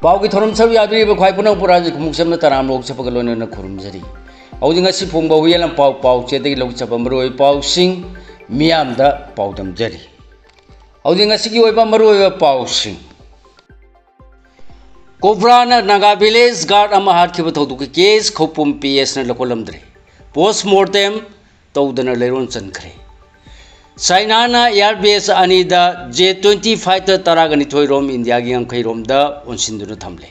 पाउगी theorem सब यादरी ख्वाई पुनः पुराज मुक्सम तराम लोक चपक लोन खुरुमजरी औजिंगसी फोंबा हुयलम पाउ पाउ चेदगी लोक चप मरोय पाउ सिंह मियामदा पाउदम जरी औजिंगसी की ओइबा मरोय पाउ सिंह कोब्राना नागा विलेज गार्ड अमा हारखिब थौदुकी केस खौपुम पीएस न लकोलमद्रे पोस्टमार्टम तौदना लेरोन चनखरे चाइना एयरबेस अनीदा J-20 फाइटर तरागनी थोइरोम इंडिया की अंखैरोमदा ओनसिंदुना थमले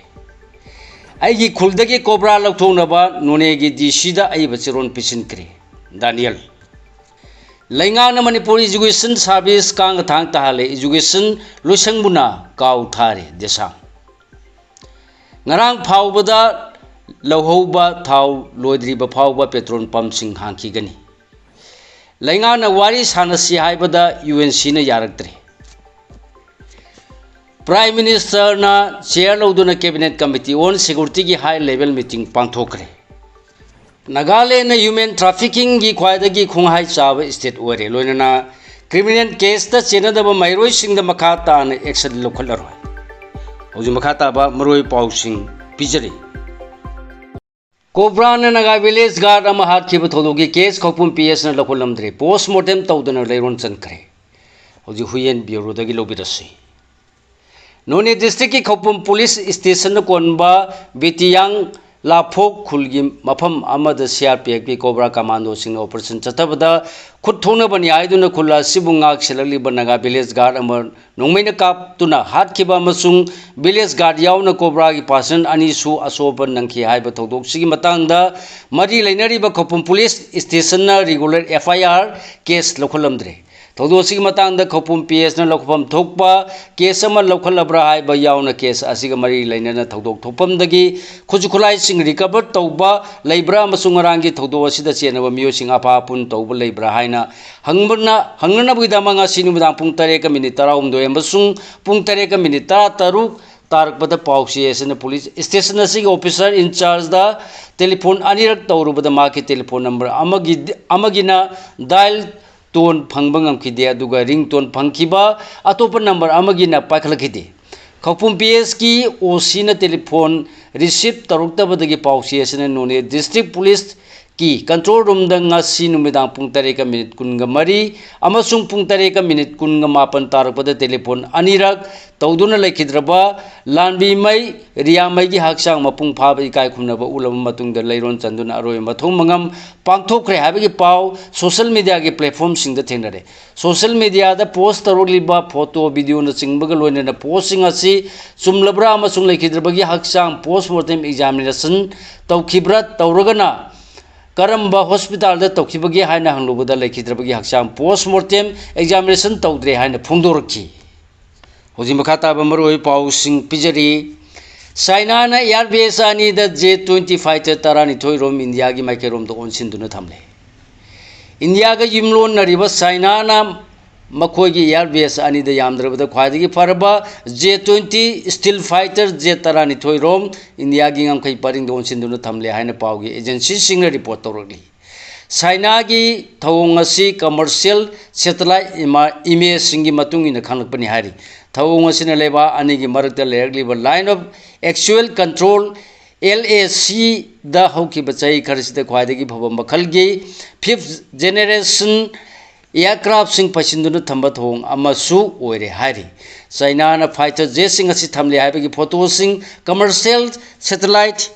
आइगी खुलदगी कोब्रा लौथोंनबा नोनेगी डीसीदा आइबा चिरोन पिसिनक्रे दानियल लैंगांग मणिपुर एजुकेशन सर्विस कांग थांग ताहाले एजुकेशन लोसंगबुना काउ थारे देसा ngarang फावबदा लौहौबा थाव लोद्रिबा फावबा पेट्रोल पंप सिंग हांखिगनी लैंगांग वारी सानसी हाइबदा UNC न यारक्तरे प्राइम मिनिस्टर ना चेयर लौदुना कैबिनेट कमिटी ऑन सिक्योरिटी की हाई लेवल मीटिंग पांथोखरे नागालैंड ह्यूमन ट्रैफिकिंग की ख्वाइदगी खुंहाई चाब स्टेट ओरे लोइनना क्रिमिनल केस ता चेनदब मैरोय सिंग द मखा तान एक्शन लोखलरो हौजि मखा ताबा मरोय पाउ सिंग पिजरी कोब्रा नगा विलेज गार्ड अमा हारखिब थौदुकी केस खौपुम पीएस न लखोलमद्रे पोस्टमार्टम तौदना लेरोन चनखरे हौजि हुयेन ब्यूरोदगी लोबिरसी नोने डिस्ट्रिक्ट की खौपुम पुलिस स्टेशन कोनबा बेतियांग लाफोक खुलगी मफम अमद CRPF की कोब्रा कमांडो सिंह ऑपरेशन चतबदा खुद थोनबनी आइदुना खुला सिबुंगाक सेलगलिब नगा विलेज गार्ड अमर नोंमैना कापतुना हातखिबा अमसुंग विलेज गार्ड यावना कोब्रा की पासन अनिसु असोब नंखि हाइबा थौदोकसिगी मतंगदा मरी लैनरिबा खौपुम पुलिस स्टेशन ना रेगुलर FIR केस लखोलमद्रे थौदोसी मतंगदा खौपुम PS ना लखोफम थोकपा केस अमा लखोलब्रा हाइबा यावना केस असिगा मरी लैनना थौदोक थोपमदगी खुजुखुलाई सिंग रिकवर तौबा लैब्रा अमसुंग रांगी थौदो असिदा चेनबा मियोसिंग आपा पुन तौबा लैब्रा हाइना हंगना बुइदा मंगा सिनुमदां पुंग 3:19 अमसुंग पुंग 3:13 तारकबद पाउसीएसन पुलिस स्टेशन असिग ऑफिसर इंचार्ज दा टेलीफोन अनिरक तौरुबद माके टेलीफोन नंबर अमगिना डायल टोन फंगबंगमखिदे अदुगा रिंग टोन फंगखिबा अतोप नंबर अमगिना पाखलखिदे खौपुम PS की OC न टेलीफोन रिसीव तरुक्तबदगी पाउसीएसन नोने डिस्ट्रिक्ट पुलिस की कंट्रोल रूम दंगासी नुमिदां पुंग 3:13 अमसुंग पुंग 3:19 तारकपद टेलीफोन अनिरक तौदुना लेखिद्रबा लानबी मई रियामई की हक्सांग मपुंग फाब इकाय खुमनबा उलब मतुंग द लैरोन चंदुना अरोय मथुंग मंगम पांथोखरे हाबगी पाव सोशल मीडिया के प्लेटफॉर्म सिंग द थेंगरे सोशल मीडिया द पोस्ट तरुलिबा फोटो वीडियो न सिंगबग लोइना पोस्टिंग असी चुमलब्रा अमसुंग लेखिद्रबगी हक्सांग पोस्टमार्टम एग्जामिनेशन तौखिब्रा तौरगना करम्बा हॉस्पिटल द तौखिबगी हाइना हंगलुबदा लेखिद्रबगी हक्सांग पोस्टमार्टम एग्जामिनेशन तौद्रे हाइना फोंदोरखी होजी मखाता बमरोय पाउ सिंग पिजरी चाइना ना एयरबेस अनी द J-20 फाइटर तरानी थोइरोम इंडिया की माइकेरोम द ओनसिंदुना थमले इंडिया का युमलोन नरिबा चाइना ना मखोगी एयरबेस अनी द यामद्रबद ख्वाइदगी फरबा J-20 स्टील फाइटर जेट तरानी थोइरोम इंडिया की ngमखै परिंग द ओनसिंदुना थमले हाइना पाउगी एजेंसी सिंग रिपोर्ट तौरगली चाइना की थौंग असी कमर्शियल सैटेलाइट इमेज सिंगी मतुंग इन खंगलपनि हारि थौंग असिना लेबा अनी की मरकत लेरगलिबा line of actual control LAC द हौकी बचै खरसिद ख्वाइदगी फब मखलगी 5th जनरेशन एयरक्राफ्ट सिंग पसिंदुना थंबा थौंग अमसु ओइरे हारि चाइना ना फाइटर जेट सिंग असी थमले हाइबगी फोटो सिंग कमर्शियल सैटेलाइट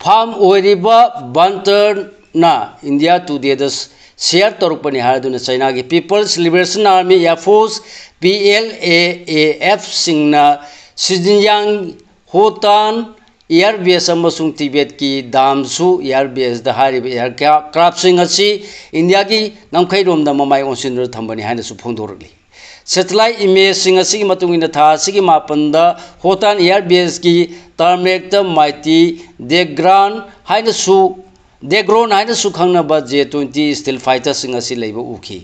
फार्म ओइरिबा बंटर ना इंडिया टुडे द शेयर तौरपनि हादुना चाइना की people's liberation army air force PLAAF सिंगना सिजियांग होतान एयरबेस अमसुंग तिबेट की दामसु एयरबेस द हारिब एयरक्राफ्ट सिंग असी इंडिया की ngमखैरोम द ममाय ओनसिन थंबनि हाइनसु फोंदोरगली सैटेलाइट इमेज सिंग असी मतुंगिन था सिगी मापन द होतान एयरबेस की टारमेक द माइटी डेग्रान हाइनसु डेग्रोन हाइनसु खंगनबा J-20 स्टील फाइटर सिंग असी लेबा उखी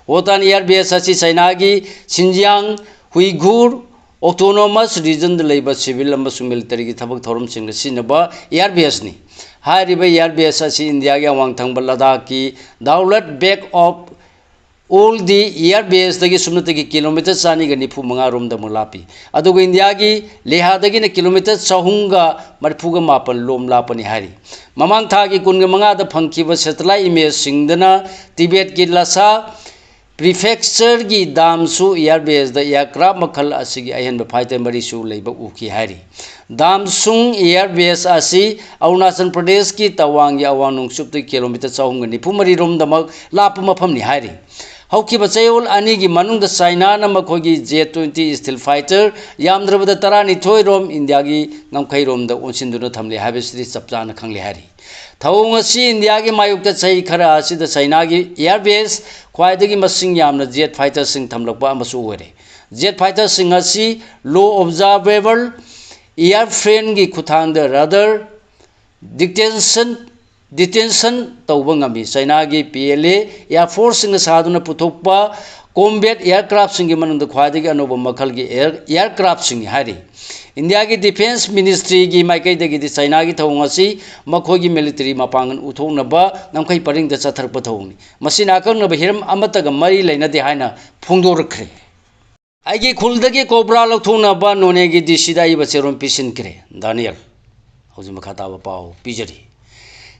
होतान एयरबेस असी चाइना की शिनजियांग हुइगुर ऑटोनोमस रीजन द लेबा सिविल अमसुंग मिलिटरी की थबक थौरम सिंग सिनबा एयरबेस नि हारिबा एयरबेस असी इंडिया की अवांग थंगबा लद्दाख की Daulat beg of all the air base dagi sumnatagi kilometer chani ga nifu manga rom da mulapi adugo india gi leha dagi na kilometer chahunga marfuga mapan lom lapani hari mamang tha gi kun ga manga da phangki ba satellite image singdana tibet gi lasa prefecture gi damsu air base da aircraft makhal asigi ahen ba fighter mari su leiba uki hari damsung air base asi arunachal pradesh ki tawang ya awanung sup de kilometer chahunga nifu mari rom da mak lap mafam ni hari हौकी बचैल अनि की मनुंग China न मखोगी J-20 stealth fighter यामद्रबद तरानिथोय रोम India की ngमखै रोम the ओनसिन्दुन थमले हाबेसरी चपचान खंगले हारी थौंग असि India की मायुक्त चै खरा असि द चाइना की एयर बेस ख्वाइदगी मसिंग यामना जेट फाइटर सिंग थमलकपा अमसु ओरे जेट फाइटर सिंग असि लो ऑब्जर्वेबल एयर फ्रेम की खुथांग द रडर डिटेंशन तौबंगमी चाइना की PLA एयर फोर्स सिंग सादुना पुथोकपा कॉम्बैट एयरक्राफ्ट सिंग मनुंग ख्वाइदगी अनोब मखल की एयरक्राफ्ट सिंग हारी इंडिया की डिफेंस मिनिस्ट्री की माइकैदगी चाइना की थौंग असि मखोगी मिलिटरी मपांगन उथोंगनबा ngमखै परिंग द चथरप थौंगनी मसिना अकंगनब हिरम अमतग मरी लेनदे हाइना फोंदोरखरे आइगी खुलदगी cobra लौथोंगनबा नोनेगी डिसीदा इबा चेरोम पिसिनक्रे Daniel हौजि मखाताबा pav पिजरी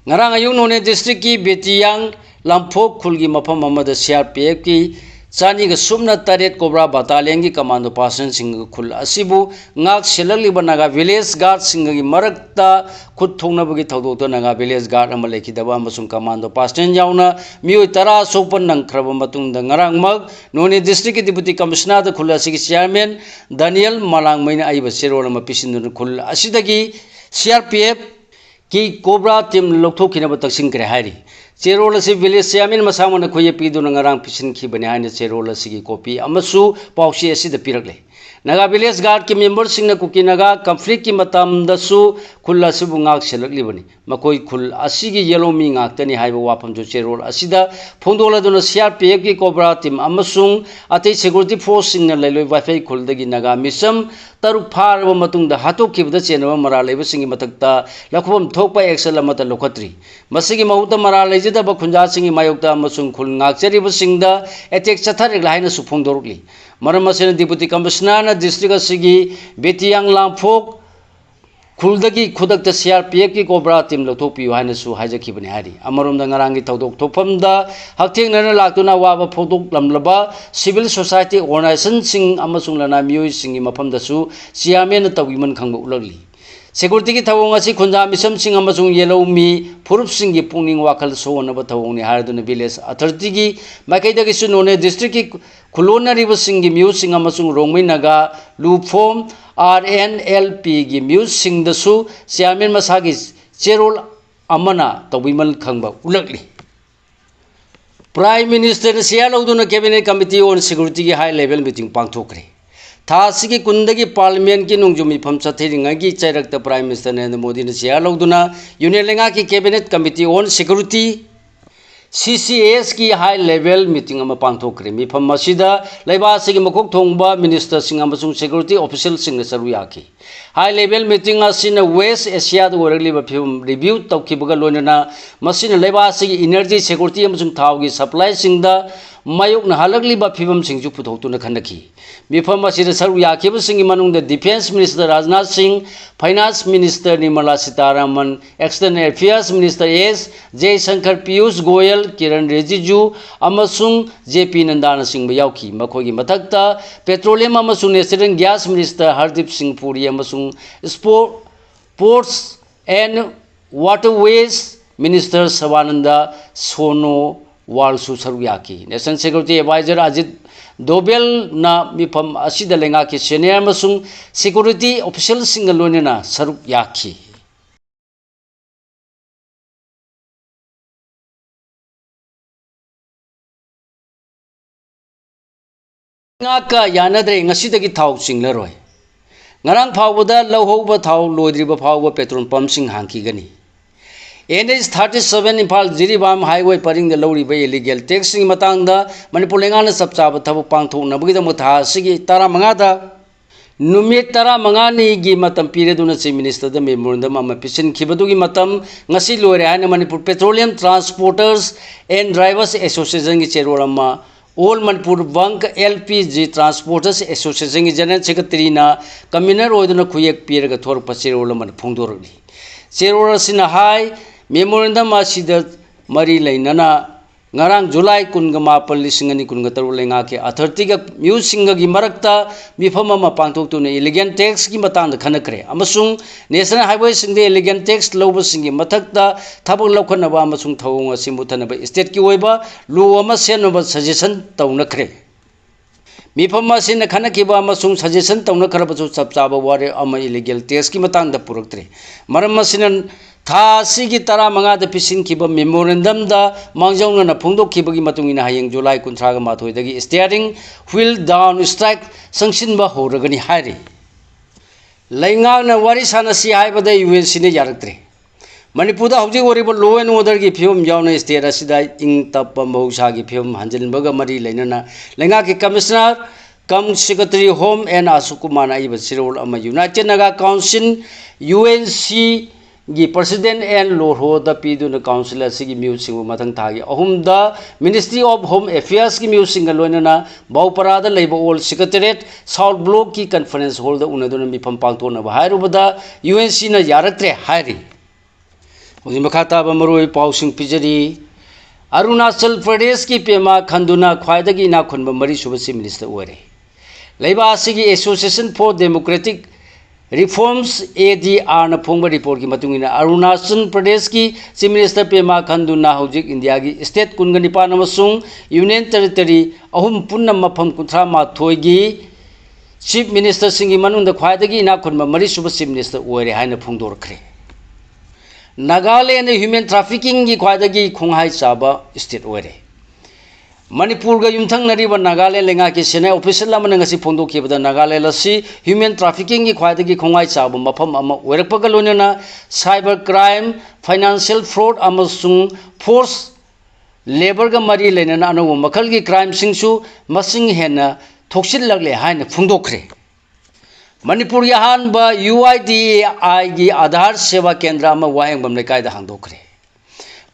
ngarang ayung none district ki betiang lamphok khulgi mafam amada CRPF ki chani ga sumna taret cobra battalion ki commando person sing khul asibu ngak selali banaga village guard sing gi marakta khut thongna bagi thawdo to naga village guard am lekhi daba amasung commando person yauna mioi tara sopan nang khraba matung da ngarang mag none district ki deputy commissioner da khul asigi chairman Daniel Malang maina aiba serol ma pisindu khul asidagi CRPF की cobra team लौथोखिनब तकसिन करे हारी चेरोल से village chairman मसामन खोये पीदुना ngarang पिसिनखि बने हाने चेरोल से copy अमसु पाउसी असिद पिरकले Naga village guard की member सिंगना cookie Naga conflict की मतमदसु खुल असिबु ngak सेलकलिबनी मकोई खुल असिगी येलो मी ngakतनी हाइबो वाफम जो चेरोल असिदा फोंदोलदुना CRPF की कोब्रा टीम अमसुंग अतै सिक्योरिटी फोर्स सिंगना लैलोय वाइफाई खुलदगी नागा मिसम तरु फारब मतुंगदा हातोखिबदा चेनब मरा लेब सिंगी मतकता लखबम थोकपा एक्शन अमता लोखत्रि मसिगी महुत मरा लेजिदब खुंजा सिंगी मायोक्ता अमसुंग खुल ngakचरिब सिंगदा अटैक चथारेग लाइना सुफोंदोरकली मरम मसेन डिप्टी कमिश्नर ना डिस्ट्रिक्ट असिगी बेतियांग लांफोक खुलदगी खुदक CRPF की कोब्रा टीम लौथोकपियो हाइनसु हाइजखिबने हारी अमरोमदा ngaranggi थौदोक थोफमदा हक्थेंगना लाक्तुना Baba फोदोक लमलबा civil society organisation सिंग अमसुंग लना मियोय सिंगी मफमदसु चेयरमैन तौगिमन खंग उलगली सिक्योरिटी की थवोंग असि खुंजा मिसम सिंग अमसुंग येलो मी फुरुप सिंगी पुंगनिंग वाखल सोनब थवोंगनि हारदुना विलेज अथॉरिटी की माइकैदगी सु नोने डिस्ट्रिक्ट की खुलोनरिब सिंगी म्यू सिंग अमसुंग रोंगमै नगा लुफोम RNLP की म्यूज सिंगदसु चेयरमैन मसागी चेरोल अमना तौबिमल खंगबा उलगली प्राइम मिनिस्टर सिया लौदुना कैबिनेट कमिटी ऑन सिक्योरिटी की हाई लेवल मीटिंग पांगथोकरे थासिगी कुंदगी पार्लियामेंट की नुंगजुमी फम चथेरिंगगी चैरक्ता प्राइम मिनिस्टर नरेंद्र मोदी ने सिया लौदुना यूनियन लेंगा की cabinet committee on security CCS की हाई लेवल मीटिंग अमा पांगथोकरे मिफम मसिदा लेबासिगी मखोक थोंगबा मिनिस्टर सिंग अमसुंग सिक्योरिटी ऑफिशियल सिंग सरू याखी हाई लेवल मीटिंग असिना वेस्ट एशिया ओरगलिबा फिल्म रिव्यू तौखिबगा लोनना मसिना लेबासिगी एनर्जी सिक्योरिटी अमसुंग थावगी सप्लाई सिंगदा मायोकना हालगलिबा फिल्म सिंगजु पुथौतुना खनखी मिफम असिदा सरू याखिबा सिंगी मनुंगदा defence minister Rajnath Singh finance minister Nirmala Sitharaman external affairs minister S Jaishankar Piyush Goyal Kiren Rijiju अमसुंग JP नंदाना सिंह याउखी मखोगी मथक्ता पेट्रोलियम अमसुंग national gas minister Hardeep Singh Puri अमसुंग sports and waterways minister Sarbananda Sonowal सरू याखी national security adviser Ajit Doval ना मिफम असिदा लेंगा की सीनियर अमसुंग सिक्योरिटी ऑफिशियल सिंग लोनेना सरू याखी ngaka yanadre ngasidagi thau chinglaroi ngarang phawda lawhoba thau loidriba phawba petrol pump sing hangki gani NH 37 Imphal Jiribam highway paring the lowriba illegal tax sing matangda manipur lengana sapchaba thabu pangthoknabagi da mutha sigi tara mangada numit tara mangani gi matam pireduna chief minister da memorandum ama pisin khibadugi matam ngasi loire hana manipur petroleum transporters and drivers association gi chairman ama all Manipur बंक LPG transporters association की general secretary commissioner होदुना खुयेक पीरगा थोरप चेरोल अमन फोंदोरगनी चेरोल असिना हाई मेमोरेंडम असिदा मरी लैनना ngarang July 18 lenga ke authority ga musing gi marakta mifama ma pangthok tu ne illegal tax gi matang da khanakre amasung national highway sing de illegal tax lobo sing gi mathakta thabak lokhana ba amasung thawung asimuthana ba state ki oiba law ama senba suggestion tawnakre mifama sin khanaki ba amasung suggestion tawnakra ba chu chapcha ba ware ama illegal tax ki matang da puraktre maram asinan थासी की तरा मंगा the पिसिन की memorandum the मांगजौन न फोंदोक की बगी मतुंगिना हयेंग जुलाई 19 माथोय दगी steering wheel down strike संगसिन बा होरगनी हायरी लैंगा न वारी सानसी हायबद UNC ने यारक्त्रे मणिपुर दा हौजी ओरिबो लॉ एंड ऑर्डर की फिल्म यावना स्टेट असिदा इंग तप मौसा की फिल्म हंजनबगा मरी लैनना लैंगा की commissioner cum secretary home and आसुकुमाना इब सिरोल अमा यूनाइटेड नागा काउंसिल UNC गी प्रेसिडेंट एंड लोहो द पीदुन काउंसिल असिगी म्यूसिंग मथंग थागी अहुम द मिनिस्ट्री ऑफ होम अफेयर्स की म्यूसिंग लोइनना बाउपरा द लेबो ऑल सेक्रेटरीट साउथ ब्लॉक की कॉन्फ्रेंस हॉल द उनदुन मिफम पांगतोन हायरुबदा UNC न यारक्त्रे हायरी उजि मखाता बमरोय पाउसिंग पिजरी अरुणाचल प्रदेश की पेमा खंदुना ख्वाइदगी इना खुनब मरी सुबसी मिनिस्टर ओरे लेबा असिगी association for democratic reforms ADR न फोंग रिपोर्ट की मतुंगिना अरुणाचल प्रदेश की चीफ मिनिस्टर पेमा खंदुना हौजिक इंडिया की स्टेट 19 अमसुंग यूनियन टेरिटरी अहुम पुन्ना मफम 38 की चीफ मिनिस्टर सिंगी मनुंग ख्वाइदगी इना खुनब मरी सुब चीफ मिनिस्टर ओरे हायन फोंदोरख्रे नागालैंड ह्यूमन ट्रैफिकिंग की ख्वाइदगी खुंहाई चाबा स्टेट ओरे मणिपुर का युमथंगनरीब नागालैंड लेंगा की सेना ऑफिशियल अमनंगसी फोंदोखिबदा नागालैंड असी ह्यूमन ट्रैफिकिंग की ख्वाइदगी खोंगाई चाब मफम अमा ओइरकपगा लोनना साइबर क्राइम फाइनेंशियल फ्रॉड अमसुंग फोर्स लेबर का मरी लेनना अनव मखल की क्राइम सिंगसु मसिंग हेना थोक्सिललगले हायन फोंदोखरे मणिपुर की अहानबा UIDAI की आधार सेवा केंद्र अमा वायंगबम लेकायदा हांदोखरे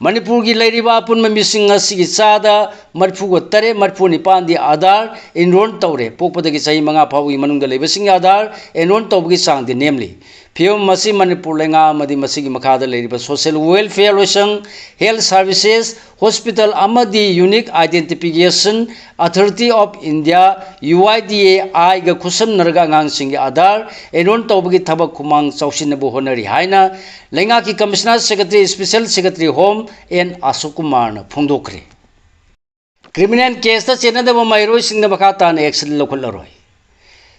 मणिपुर की लेरिबा पुनम मिसिंग असिगी चादा मरफुगो तरे मरफु निपान दी आधार एनरोल तौरे पोकपदगी सही मंगा फाउगी मनुंग लेबसिंग आधार एनरोल तौबगी सांग दी नेमली फियम मसी मणिपुर लेंगा मदी मसिगी मखादा लेरिबा सोशल वेलफेयर लोसंग हेल्थ सर्विसेज हॉस्पिटल अमदी unique identification authority of India UIDAI गा खुसम नरगा ngang सिंगी आधार एनरोल तौबगी थबक खुमांग चौसिनबो होनरी हायना लेंगा की commissioner secretary special secretary home and Ashukumar न फोंदोखरे क्रिमिनल केस ता चेनदब माइरोय सिंग मखा तान एक्शन लखलरोय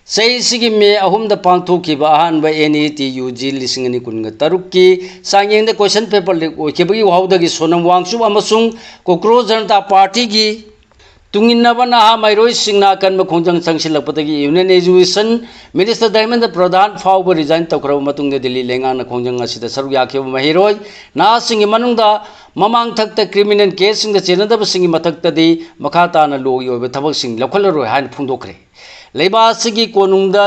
सही मे अहुम द पांथोखिबा अहानब NET UG 2013 की सांगयेंग द क्वेश्चन पेपर लीक ओखिबगी वाउदगी सोनम वांगसु अमसुंग कोक्रोच जनता पार्टी की तुंगिनबा नहा माइरोय सिंगना कन खोंजंग संगसिलपदगी union education minister Dharmendra Pradhan फाउब रिजाइन तौखरब मतुंग दिल्ली लेंगान खोंजंग असिदा सरुक याखिब महिरोय ना सिंग मनुंगदा ममांग थक्ता क्रिमिनल केस सिंग चेनदब सिंग मथक्तदी मखा ताना लोगी ओबे थबक सिंग लखलरोय हान फुंदोखरे लेबा सिगी कोनुंगदा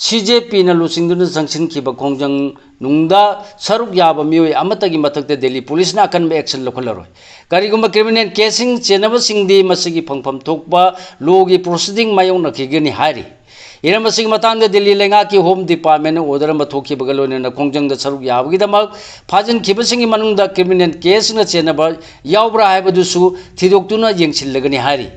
CJP न लुसिंगदुन संगसिन खिबा खोंजंग नुंगदा सरुक याबा मियोय अमतगी मथक्ते दिल्ली पुलिस ना अकन एक्शन लखलरोय करिगुम क्रिमिनल केसिंग चेनब सिंगदी मसिगी फंगफम थोकबा लोगी प्रोसीडिंग मायोंग नखिगनी हायरी इरम सिंग मतांग दिल्ली लेंगा की होम डिपार्टमेंट ऑर्डर म थोखिबगा लोने खोंजंग द सरुक याबगीदमक फाजन खिबसिंग मनुंगदा क्रिमिनल केस न चेनब यावब्रा हायबदुसु थिदोक्तुना येंगसिलगनी हायरी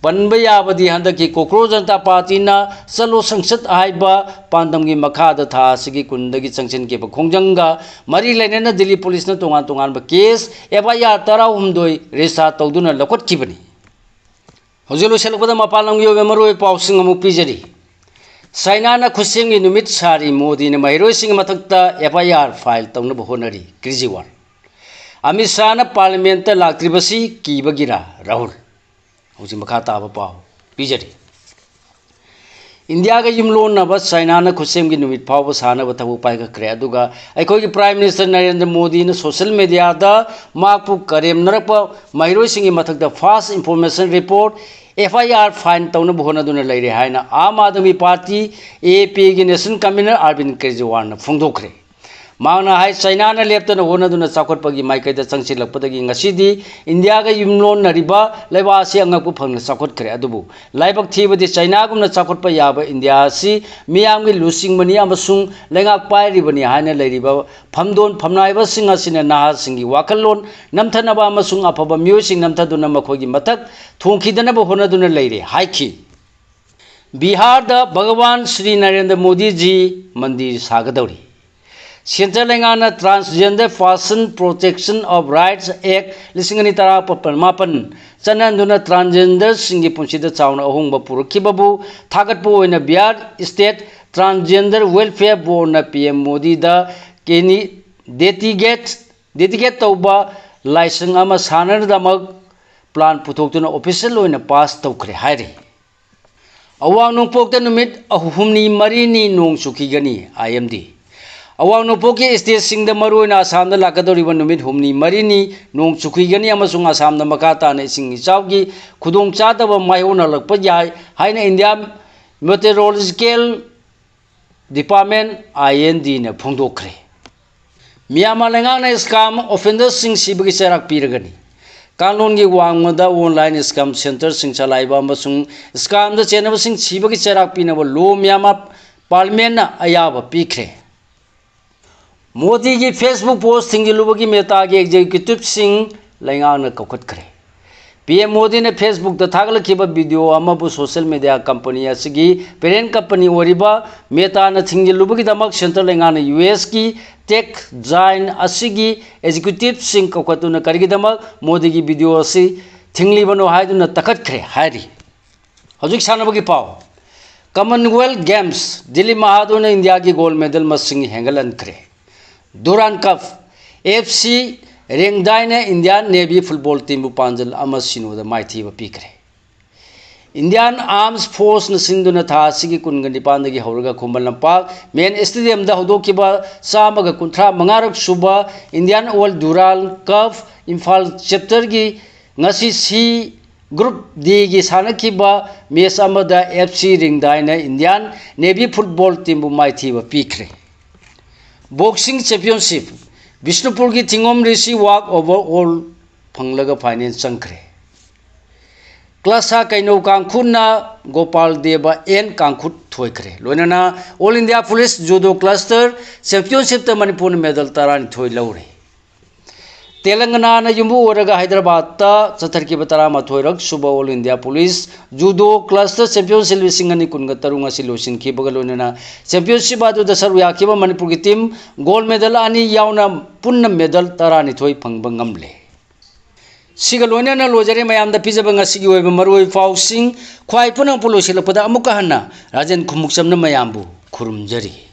पनब याबदी हंदकी कोक्रोच जनता पार्टी ना चलो संसद हाइबा पांदम की मखाद था सिगी कुंदगी चंगसिन के खोंजंगा मरी लेनेना दिल्ली पुलिस न तोंगान तोंगान केस FIR 13 रेजिस्टर तौदुना लखोटखिबनी हौजिलो सेलपदा मपालंग यो मरोय पाउसिंग अमु पिजरी चाइना न खुसेंगी नुमित सारी मोदी न माइरोय सिंग मथक्ता FIR file तौनब honorary Kejriwal Amit Shah न पार्लियामेंट लाक्त्रिबसी कीबगिरा राहुल हौजी मखा ताब पाव पिजरी इंडिया का युमलोनब चाइना न खुसेम की नुमित फाव सानब थबु पाइगख्रे अदुगा अखोगी प्राइम मिनिस्टर नरेंद्र मोदी ने सोशल मीडिया दा माकपु करेमनरप माइरोय सिंगी मथक्ता fast information report FIR fine तौनब होनदुना लेरे हायना आम आदमी पार्टी AP की नेशनल कन्वीनर अरविंद केजरीवाल न फोंदोखरे मांगना हाई चाइना ना लेप्तना होनदुना चाखोटपगी माइकैदा चंगसिलकपदगी ngasidi India ga yumlon nariba laiba asi angakpu phangna chakhotkhre adubu laibak thibadi China gumna chakhotpa yaba India asi miyamgi lusingmani amasung lengak pairibani haina leiriba phamdon phamnaiba singa sina naha singi wakallon namthanaba amasung afaba myosing namthaduna makhogi mathak thongkhidanaba honaduna leire haiki Bihar da Bhagwan Shri Narendra Modi ji mandir sagadori Central Lengana Transgender Person Protection of Rights Act Lisingani Tara Mapan Chananduna Transgender Singi Punchida Chauna Ahungba Purukibabu Thagatpu in a Bihar State Transgender Welfare Board na PM Modi da Keni Detigate Tauba License Ama Sanar Damag Plan Putoktuna Official in a Pass Taukre Hari Awang Nungpok the Numit Ahumni Marini Nung Sukigani IMD Awang Nupoki State Sing the Maru in Assam the Lakadori Numit Humni Marini Nung Sukigani Amasung Assam the Makata and Sing Chaugi Kudung Chata of Mayona Lakpajai Haina India Meteorological Department IND in a Pundokre Miamalangana scam offenders sing Sibaki Serak Piragani Kanongi Wangmada online scam center sing Chalaiba Masung scam the channel sing Sibaki Serak Pinava low Miama Palmena Ayaba Pikre Modi ki Facebook post thingi lubagi meta ki executive sing laingana kokot kare PM Modi ne Facebook da thagla kiba video amabu social media company asigi parent company oriba meta na thingi lubagi damak center laingana US ki tech giant asigi executive sing kokotuna karigi damak Modi ki video asi thingli bano haiduna takat kare hari hojik sanabagi pao Commonwealth Games Delhi Mahadona India ki gold medal masing hengalan kare Duran Cup FC Rengdaine Indian Navy football team Panjal Amasino the mighty Pikre Indian Armed Force Nasinduna Thasigi Kungani Pandagi Horaga Kumbalampa Main Stadium the Hodokiba Samaga Kuntra Mangarak Suba Indian World Dural Cup Imphal Chaptergi Nasi C Group D gi Sanakiba Mesamada FC Rengdaine Indian Navy football team mighty Pikre Boxing Championship Bishnupur ki Tingom Rishi walk over all Panglaga Finance Sankre Klasa Kaino Kangkuna Gopal Deba N Kangkut Thoikre Lonana All India Police Judo Cluster Championship the Manipur medal Taran Thoi Laure Telangana na Yumbu Oraga Hyderabad ta Satarki Batara Mathoirak Suba All India Police Judo Cluster Championship Singani Kunga Tarunga Silosin Kibagalona Championship Adu the Sarvya Kiba Manipur team gold medal ani yauna punna medal Tarani Thoi Pangbangamle Sigalona na Lojare Mayam the Pizabanga Sigi Marui Fausing Kwai Punang Pulusilapada Amukahana Rajan Kumuksam na Mayambu Kurumjari